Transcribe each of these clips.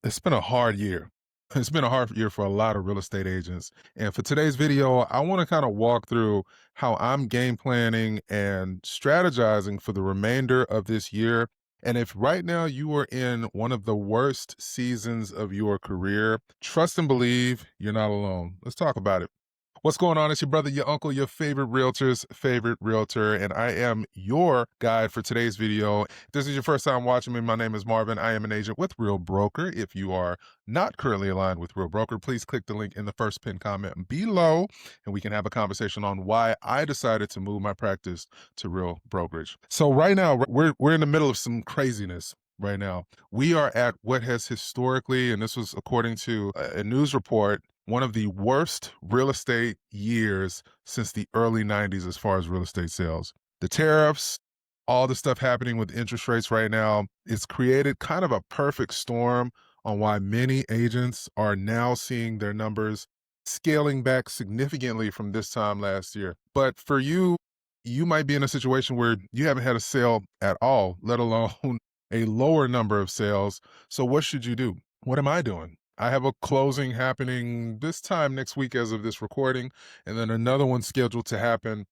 It's been a hard year. It's been a hard year for a lot of real estate agents. And for today's video, I want to kind of walk through how I'm game planning and strategizing for the remainder of this year. And if right now you are in one of the worst seasons of your career, trust and believe you're not alone. Let's talk about it. What's going on? It's your brother, your uncle, your favorite realtor's favorite realtor, and I am your guide for today's video. If this is your first time watching me, my name is Marvin. I am an agent with Real Broker. If you are not currently aligned with Real Broker, please click the link in the first pinned comment below, and we can have a conversation on why I decided to move my practice to Real Brokerage. So right now, we're in the middle of some craziness. Right now, we are at what has historically, and this was according to a news report, one of the worst real estate years since the early 90s as far as real estate sales. The tariffs, all the stuff happening with interest rates right now, it's created kind of a perfect storm on why many agents are now seeing their numbers scaling back significantly from this time last year. But for you, you might be in a situation where you haven't had a sale at all, let alone a lower number of sales. So what should you do? What am I doing? I have a closing happening this time next week as of this recording, and then another one scheduled to happen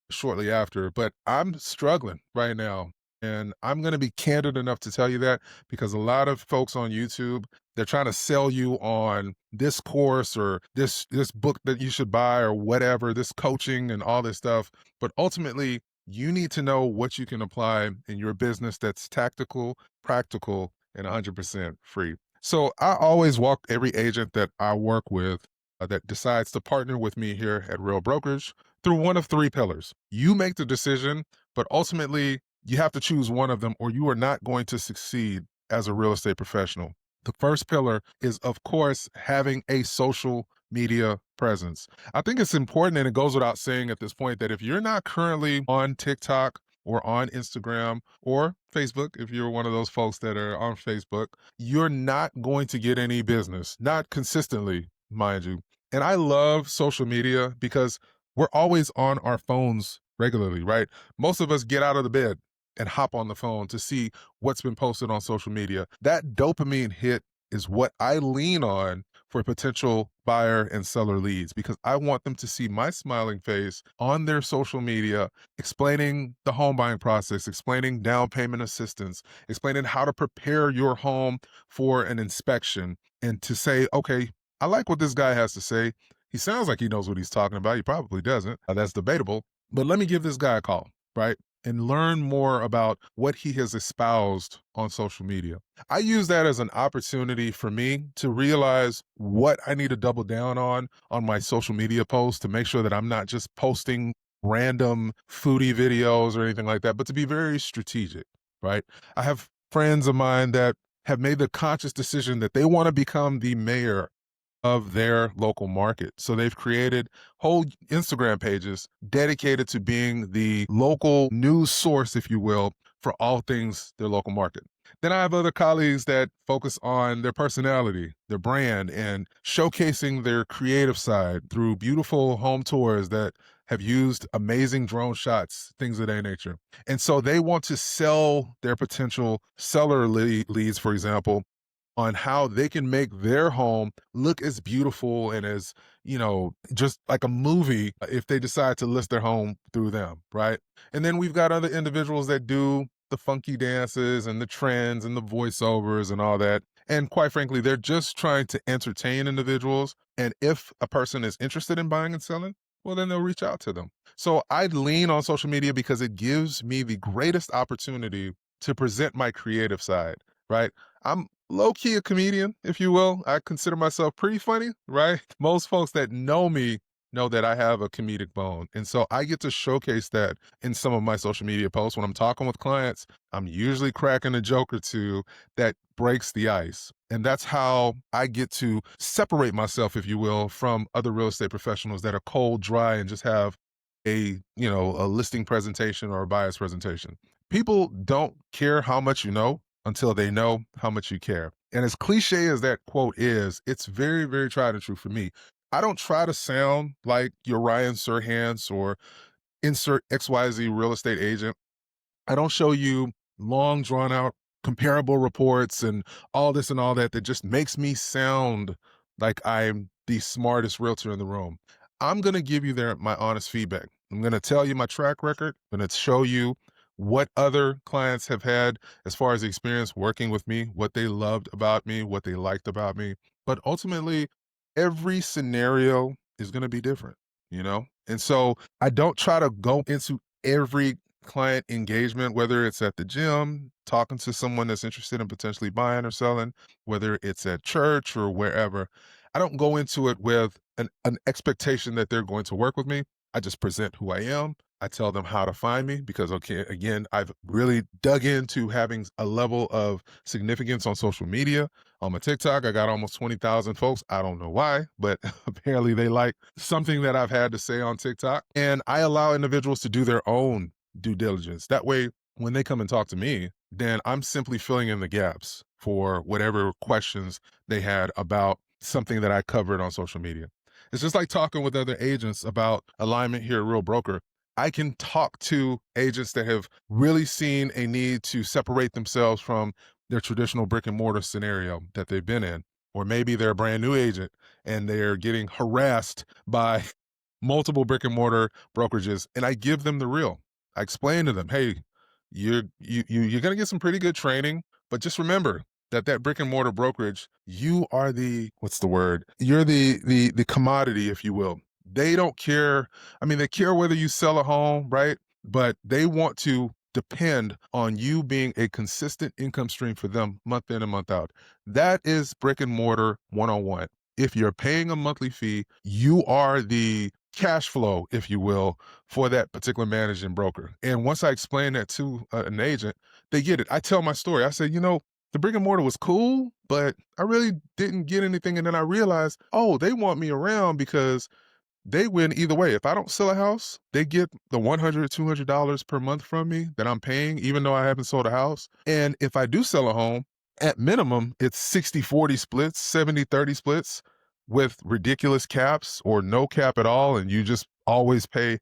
shortly after. But I'm struggling right now. And I'm going to be candid enough to tell you that because a lot of folks on YouTube, they're trying to sell you on this course or this book that you should buy or whatever, this coaching and all this stuff. But ultimately, you need to know what you can apply in your business that's tactical, practical, and 100% free. So I always walk every agent that I work with that decides to partner with me here at Real Brokerage through one of three pillars. You make the decision, but ultimately you have to choose one of them or you are not going to succeed as a real estate professional. The first pillar is, of course, having a social media presence. I think it's important, and it goes without saying at this point, that if you're not currently on TikTok or on Instagram or Facebook, if you're one of those folks that are on Facebook, you're not going to get any business, not consistently, mind you. And I love social media because we're always on our phones regularly, right? Most of us get out of the bed and hop on the phone to see what's been posted on social media. That dopamine hit is what I lean on for potential buyer and seller leads because I want them to see my smiling face on their social media, explaining the home buying process, explaining down payment assistance, explaining how to prepare your home for an inspection, and to say, okay, I like what this guy has to say. He sounds like he knows what he's talking about. He probably doesn't. That's debatable. But let me give this guy a call, right? And learn more about what he has espoused on social media. I use that as an opportunity for me to realize what I need to double down on my social media posts to make sure that I'm not just posting random foodie videos or anything like that, but to be very strategic, right? I have friends of mine that have made the conscious decision that they want to become the mayor of their local market. So they've created whole Instagram pages dedicated to being the local news source, if you will, for all things their local market. Then I have other colleagues that focus on their personality, their brand, and showcasing their creative side through beautiful home tours that have used amazing drone shots, things of that nature. And so they want to sell their potential seller leads, for example, on how they can make their home look as beautiful and as, just like a movie if they decide to list their home through them, right? And then we've got other individuals that do the funky dances and the trends and the voiceovers and all that. And quite frankly, they're just trying to entertain individuals. And if a person is interested in buying and selling, well, then they'll reach out to them. So I lean on social media because it gives me the greatest opportunity to present my creative side, right? I'm low key a comedian, if you will. I consider myself pretty funny, right? Most folks that know me know that I have a comedic bone. And so I get to showcase that in some of my social media posts. When I'm talking with clients, I'm usually cracking a joke or two that breaks the ice. And that's how I get to separate myself, if you will, from other real estate professionals that are cold, dry, and just have a listing presentation or a buyer's presentation. People don't care how much you know until they know how much you care. And as cliche as that quote is, it's very, very tried and true for me. I don't try to sound like your Ryan Serhant or insert XYZ real estate agent. I don't show you long, drawn out comparable reports and all this and all that that just makes me sound like I'm the smartest realtor in the room. I'm going to give you my honest feedback. I'm going to tell you my track record. I'm going to show you what other clients have had as far as experience working with me, what they loved about me, what they liked about me. But ultimately, every scenario is going to be different, you know? And so I don't try to go into every client engagement, whether it's at the gym, talking to someone that's interested in potentially buying or selling, whether it's at church or wherever. I don't go into it with an expectation that they're going to work with me. I just present who I am. I tell them how to find me because, okay, again, I've really dug into having a level of significance on social media. On my TikTok, I got almost 20,000 folks. I don't know why, but apparently they like something that I've had to say on TikTok. And I allow individuals to do their own due diligence. That way, when they come and talk to me, then I'm simply filling in the gaps for whatever questions they had about something that I covered on social media. It's just like talking with other agents about alignment here at Real Broker. I can talk to agents that have really seen a need to separate themselves from their traditional brick and mortar scenario that they've been in. Or maybe they're a brand new agent and they're getting harassed by multiple brick and mortar brokerages. And I give them the real. I explain to them, hey, you're gonna get some pretty good training, but just remember that brick and mortar brokerage, you are the what's the word? You're the commodity, if you will. They don't care. I mean, they care whether you sell a home, right? But they want to depend on you being a consistent income stream for them month in and month out. That is brick and mortar 101. If you're paying a monthly fee, you are the cash flow, if you will, for that particular managing broker. And once I explain that to an agent, they get it. I tell my story. I say, the brick and mortar was cool, but I really didn't get anything. And then I realized, oh, they want me around because they win either way. If I don't sell a house, they get the $100, $200 per month from me that I'm paying, even though I haven't sold a house. And if I do sell a home, at minimum, it's 60-40 splits, 70-30 splits with ridiculous caps or no cap at all. And you just always pay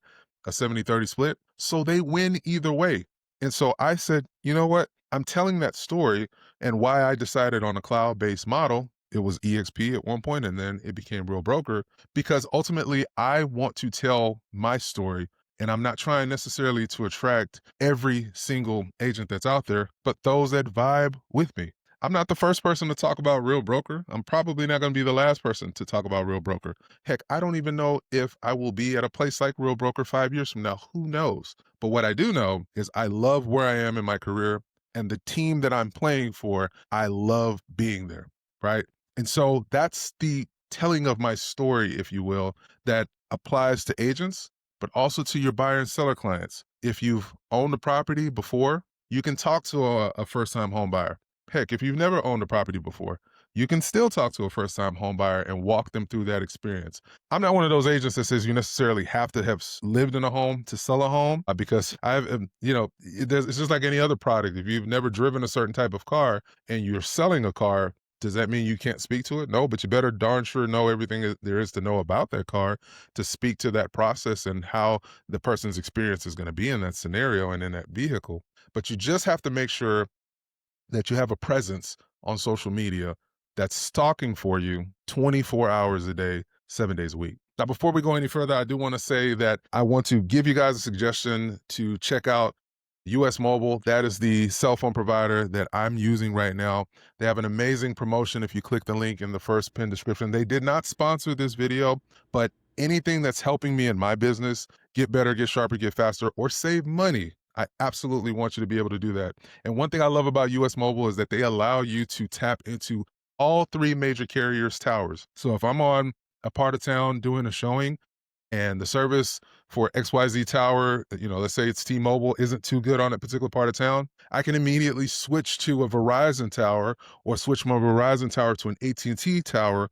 a 70-30 split. So they win either way. And so I said, you know what? I'm telling that story and why I decided on a cloud-based model. It was EXP at one point, and then it became Real Broker because ultimately I want to tell my story. And I'm not trying necessarily to attract every single agent that's out there, but those that vibe with me. I'm not the first person to talk about Real Broker. I'm probably not going to be the last person to talk about Real Broker. Heck, I don't even know if I will be at a place like Real Broker 5 years from now. Who knows? But what I do know is I love where I am in my career and the team that I'm playing for. I love being there, right? And so that's the telling of my story, if you will, that applies to agents, but also to your buyer and seller clients. If you've owned a property before, you can talk to a first time home buyer. Heck, if you've never owned a property before, you can still talk to a first time home buyer and walk them through that experience. I'm not one of those agents that says you necessarily have to have lived in a home to sell a home because it's just like any other product. If you've never driven a certain type of car and you're selling a car, does that mean you can't speak to it? No, but you better darn sure know everything there is to know about that car to speak to that process and how the person's experience is going to be in that scenario and in that vehicle. But you just have to make sure that you have a presence on social media that's stalking for you 24 hours a day, 7 days a week. Now, before we go any further, I do want to say that I want to give you guys a suggestion to check out US Mobile. That is the cell phone provider that I'm using right now. They have an amazing promotion if you click the link in the first pinned description. They did not sponsor this video, but anything that's helping me in my business get better, get sharper, get faster, or save money, I absolutely want you to be able to do that. And one thing I love about US Mobile is that they allow you to tap into all three major carriers' towers. So if I'm on a part of town doing a showing, and the service for XYZ tower, let's say it's T-Mobile, isn't too good on a particular part of town, I can immediately switch to a Verizon tower or switch from a Verizon tower to an AT&T tower,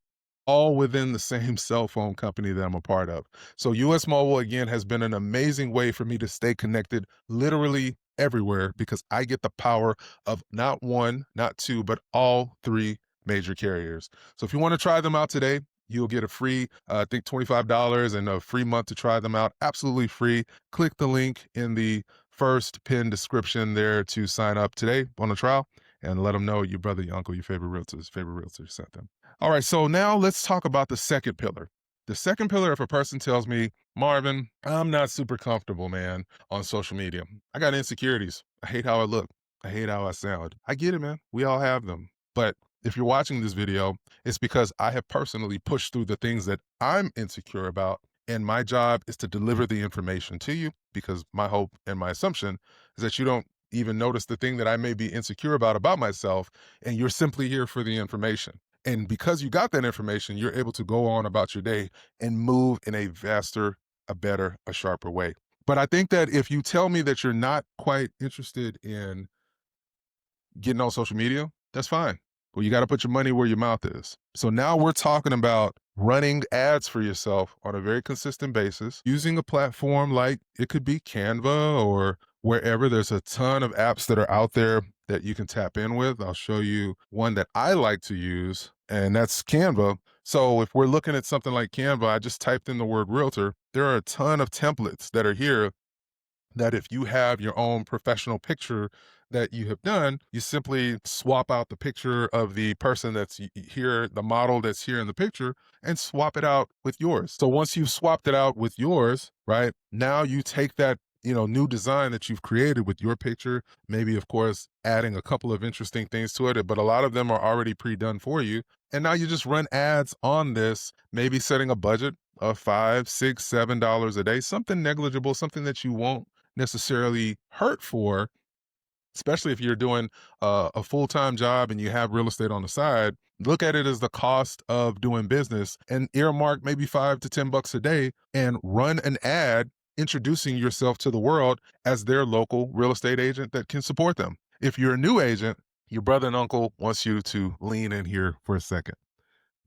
all within the same cell phone company that I'm a part of. So US Mobile, again, has been an amazing way for me to stay connected literally everywhere because I get the power of not one, not two, but all three major carriers. So if you want to try them out today, you'll get a free, I think $25 and a free month to try them out. Absolutely free. Click the link in the first pinned description there to sign up today on a trial. and let them know your brother, your uncle, your favorite realtor sent them. All right, so now let's talk about the second pillar. The second pillar, if a person tells me, Marvin, I'm not super comfortable, man, on social media. I got insecurities. I hate how I look. I hate how I sound. I get it, man. We all have them. But if you're watching this video, it's because I have personally pushed through the things that I'm insecure about. And my job is to deliver the information to you because my hope and my assumption is that you don't even notice the thing that I may be insecure about myself, and you're simply here for the information. And because you got that information, you're able to go on about your day and move in a vaster, a better, a sharper way. But I think that if you tell me that you're not quite interested in getting on social media, that's fine. Well, you got to put your money where your mouth is. So now we're talking about running ads for yourself on a very consistent basis using a platform like it could be Canva or wherever. There's a ton of apps that are out there that you can tap in with. I'll show you one that I like to use, and that's Canva. So if we're looking at something like Canva, I just typed in the word realtor. There are a ton of templates that are here that if you have your own professional picture that you have done, you simply swap out the picture of the person that's here, the model that's here in the picture, and swap it out with yours. So once you've swapped it out with yours, right, now you take that new design that you've created with your picture, maybe of course adding a couple of interesting things to it, but a lot of them are already pre-done for you. And now you just run ads on this, maybe setting a budget of $5, $6, $7 a day, something negligible, something that you won't necessarily hurt for, especially if you're doing a full-time job and you have real estate on the side. Look at it as the cost of doing business and earmark maybe $5 to $10 a day and run an ad introducing yourself to the world as their local real estate agent that can support them. If you're a new agent, your brother and uncle wants you to lean in here for a second.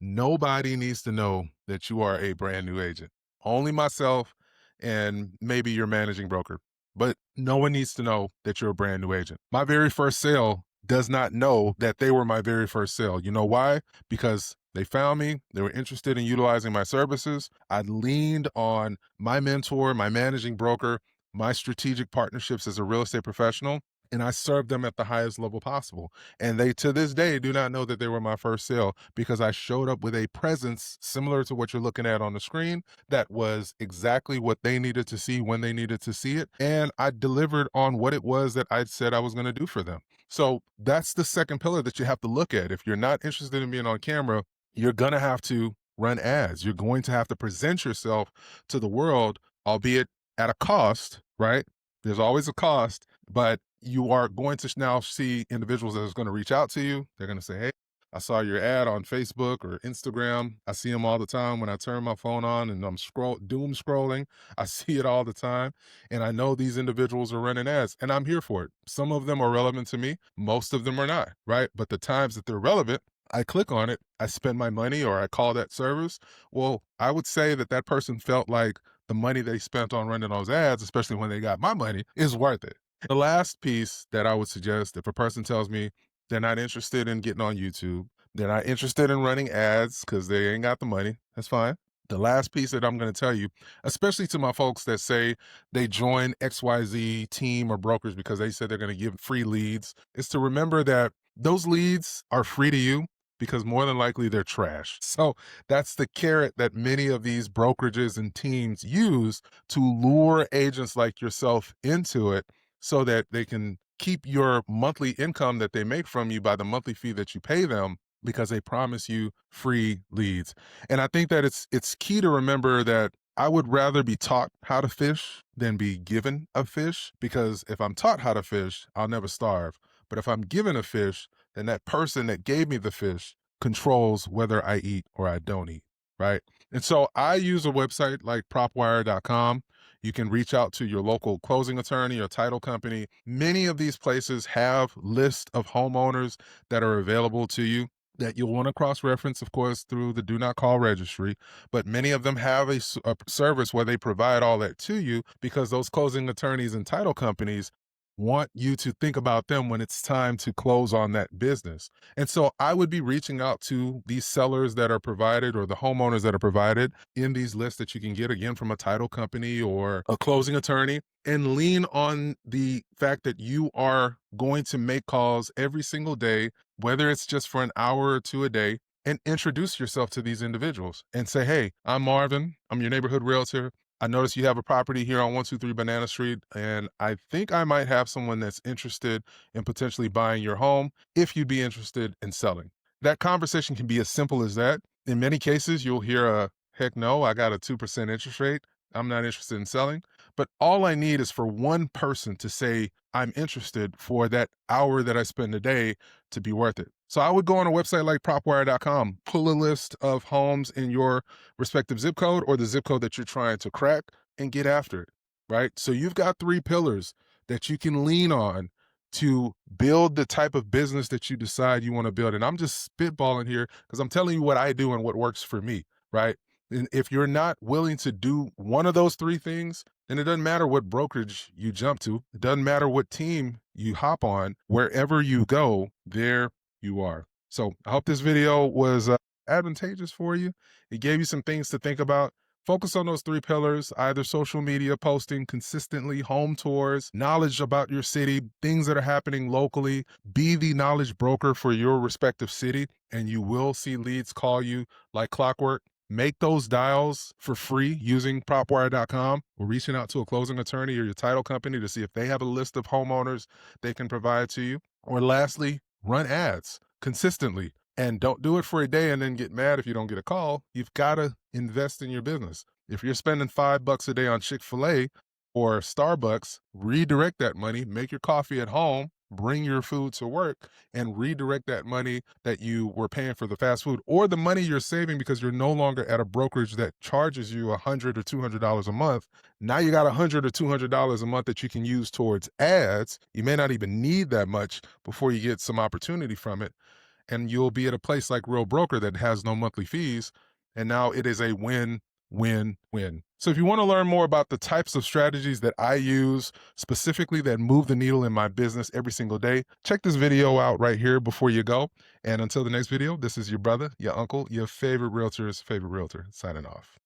Nobody needs to know that you are a brand new agent. Only myself and maybe your managing broker. But no one needs to know that you're a brand new agent. My very first sale does not know that they were my very first sale. You know why? Because they found me, they were interested in utilizing my services. I leaned on my mentor, my managing broker, my strategic partnerships as a real estate professional, and I served them at the highest level possible. And they, to this day, do not know that they were my first sale because I showed up with a presence similar to what you're looking at on the screen that was exactly what they needed to see when they needed to see it. And I delivered on what it was that I said I was going to do for them. So that's the second pillar that you have to look at. If you're not interested in being on camera, you're going to have to run ads. You're going to have to present yourself to the world, albeit at a cost, right? There's always a cost, but you are going to now see individuals that is going to reach out to you. They're going to say, hey, I saw your ad on Facebook or Instagram. I see them all the time when I turn my phone on and I'm doom scrolling. I see it all the time. And I know these individuals are running ads and I'm here for it. Some of them are relevant to me. Most of them are not, right? But the times that they're relevant, I click on it, I spend my money or I call that service. Well, I would say that that person felt like the money they spent on running those ads, especially when they got my money, is worth it. The last piece that I would suggest if a person tells me they're not interested in getting on YouTube, they're not interested in running ads because they ain't got the money, that's fine. The last piece that I'm going to tell you, especially to my folks that say they join XYZ team or brokers because they said they're going to give free leads, is to remember that those leads are free to you because more than likely they're trash. So that's the carrot that many of these brokerages and teams use to lure agents like yourself into it so that they can keep your monthly income that they make from you by the monthly fee that you pay them because they promise you free leads. And I think that it's key to remember that I would rather be taught how to fish than be given a fish because if I'm taught how to fish, I'll never starve. But if I'm given a fish, then that person that gave me the fish controls whether I eat or I don't eat, right? And so I use a website like propwire.com. You can reach out to your local closing attorney or title company. Many of these places have lists of homeowners that are available to you that you'll want to cross-reference, of course, through the Do Not Call registry. But many of them have a service where they provide all that to you because those closing attorneys and title companies want you to think about them when it's time to close on that business. And so I would be reaching out to these sellers that are provided or the homeowners that are provided in these lists that you can get again from a title company or a closing attorney, and lean on the fact that you are going to make calls every single day, whether it's just for an hour or two a day, and introduce yourself to these individuals and say, "Hey, I'm Marvin. I'm your neighborhood realtor. I noticed you have a property here on 123 Banana Street, and I think I might have someone that's interested in potentially buying your home if you'd be interested in selling." That conversation can be as simple as that. In many cases, you'll hear a heck no, I got a 2% interest rate. I'm not interested in selling. But all I need is for one person to say, I'm interested, for that hour that I spend a day to be worth it. So I would go on a website like propwire.com, pull a list of homes in your respective zip code or the zip code that you're trying to crack, and get after it, right? So you've got three pillars that you can lean on to build the type of business that you decide you want to build. And I'm just spitballing here because I'm telling you what I do and what works for me, right? And if you're not willing to do one of those three things, then it doesn't matter what brokerage you jump to. It doesn't matter what team you hop on. Wherever you go, there you are. So I hope this video was advantageous for you. It gave you some things to think about. Focus on those three pillars, either social media posting consistently, home tours, knowledge about your city, things that are happening locally. Be the knowledge broker for your respective city, and you will see leads call you like clockwork. Make those dials for free using propwire.com or reaching out to a closing attorney or your title company to see if they have a list of homeowners they can provide to you. Or lastly, run ads consistently. And don't do it for a day and then get mad if you don't get a call. You've got to invest in your business. If you're spending $5 a day on Chick-fil-A or Starbucks, redirect that money, make your coffee at home, bring your food to work, and redirect that money that you were paying for the fast food, or the money you're saving because you're no longer at a brokerage that charges you $100 or $200 a month. Now you got $100 or $200 a month that you can use towards ads. You may not even need that much before you get some opportunity from it, and you'll be at a place like Real Broker that has no monthly fees. And now it is a win, win, win. So if you want to learn more about the types of strategies that I use specifically that move the needle in my business every single day, check this video out right here before you go. And until the next video, this is your brother, your uncle, your favorite realtor's favorite realtor, signing off.